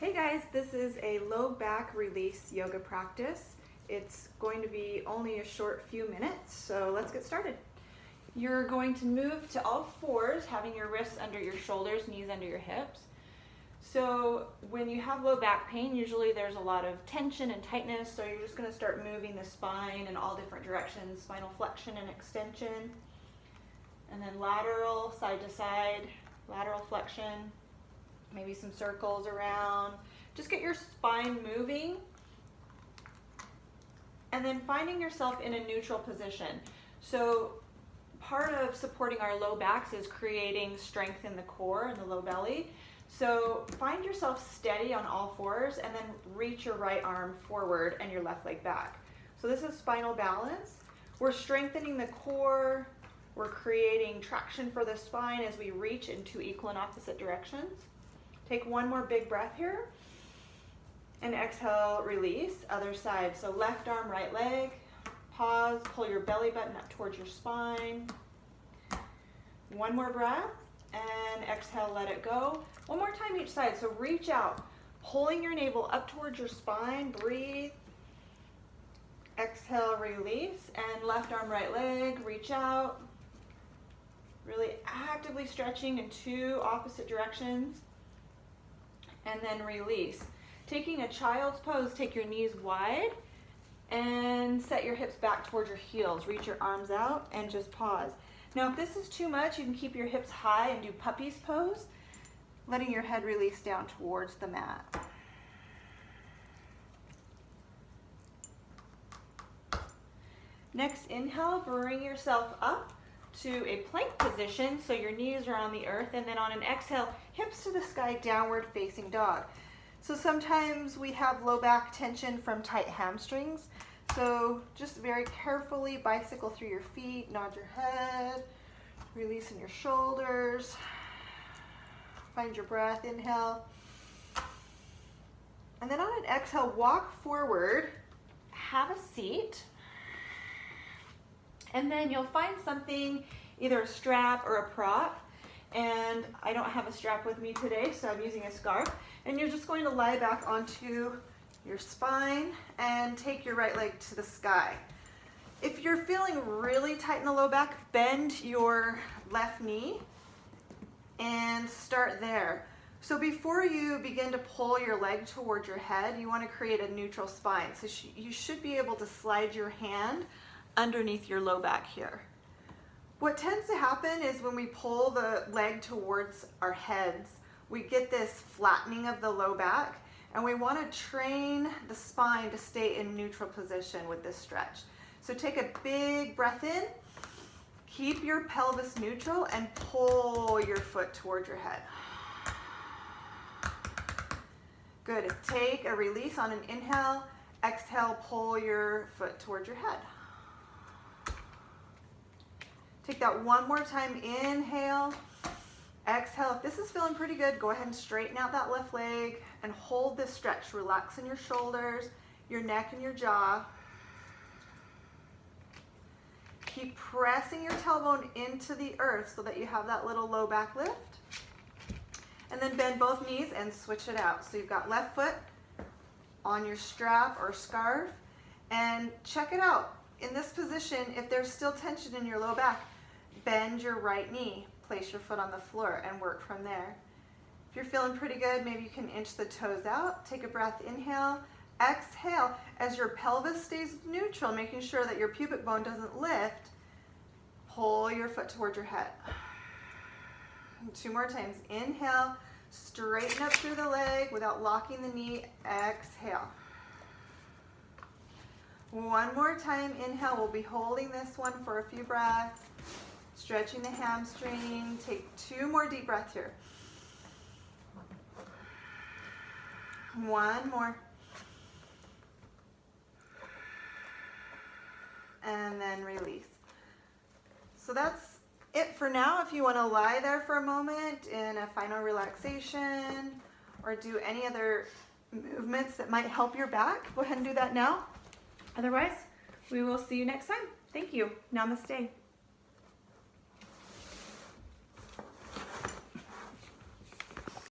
Hey guys, this is a low back release yoga practice. It's going to be only a short few minutes, so let's get started. You're going to move to all fours, having your wrists under your shoulders, knees under your hips. So when you have low back pain, usually there's a lot of tension and tightness, so you're just going to start moving the spine in all different directions, spinal flexion and extension, and then lateral, side to side, lateral flexion, maybe some circles around. Just get your spine moving and then finding yourself in a neutral position. So part of supporting our low backs is creating strength in the core and the low belly. So find yourself steady on all fours and then reach your right arm forward and your left leg back. So this is spinal balance. We're strengthening the core. We're creating traction for the spine as we reach in two equal and opposite directions. Take one more big breath here and exhale, release, other side. So left arm, right leg, pause, pull your belly button up towards your spine. One more breath and exhale, let it go. One more time each side, so reach out, pulling your navel up towards your spine, breathe. Exhale, release, and left arm, right leg, reach out. Really actively stretching in two opposite directions. And then release. Taking a child's pose, take your knees wide and set your hips back towards your heels. Reach your arms out and just pause. Now if this is too much, you can keep your hips high and do puppy's pose, letting your head release down towards the mat. Next inhale, bring yourself up to a plank position, so your knees are on the earth, and then on an exhale, hips to the sky, downward facing dog. So sometimes we have low back tension from tight hamstrings, so just very carefully bicycle through your feet, nod your head, releasing your shoulders, find your breath, inhale, and then on an exhale, walk forward, have a seat. And then you'll find something, either a strap or a prop. And I don't have a strap with me today, so I'm using a scarf. And you're just going to lie back onto your spine and take your right leg to the sky. If you're feeling really tight in the low back, bend your left knee and start there. So before you begin to pull your leg toward your head, you want to create a neutral spine. So you should be able to slide your hand underneath your low back here. What tends to happen is when we pull the leg towards our heads, we get this flattening of the low back, and we want to train the spine to stay in neutral position with this stretch. So take a big breath in, keep your pelvis neutral, and pull your foot towards your head. Good. Take a release on an inhale, exhale, pull your foot towards your head. Take that one more time, inhale, exhale. If this is feeling pretty good, go ahead and straighten out that left leg and hold this stretch. Relax in your shoulders, your neck, and your jaw. Keep pressing your tailbone into the earth so that you have that little low back lift. And then bend both knees and switch it out. So you've got left foot on your strap or scarf, and check it out. In this position, if there's still tension in your low back, bend your right knee, place your foot on the floor, and work from there. If you're feeling pretty good, maybe you can inch the toes out. Take a breath, inhale, exhale. As your pelvis stays neutral, making sure that your pubic bone doesn't lift, pull your foot towards your head. Two more times, inhale, straighten up through the leg without locking the knee, exhale. One more time, inhale. We'll be holding this one for a few breaths, stretching the hamstring. Take two more deep breaths here. One more. And then release. So that's it for now. If you want to lie there for a moment in a final relaxation or do any other movements that might help your back, go ahead and do that now. Otherwise, we will see you next time. Thank you. Namaste.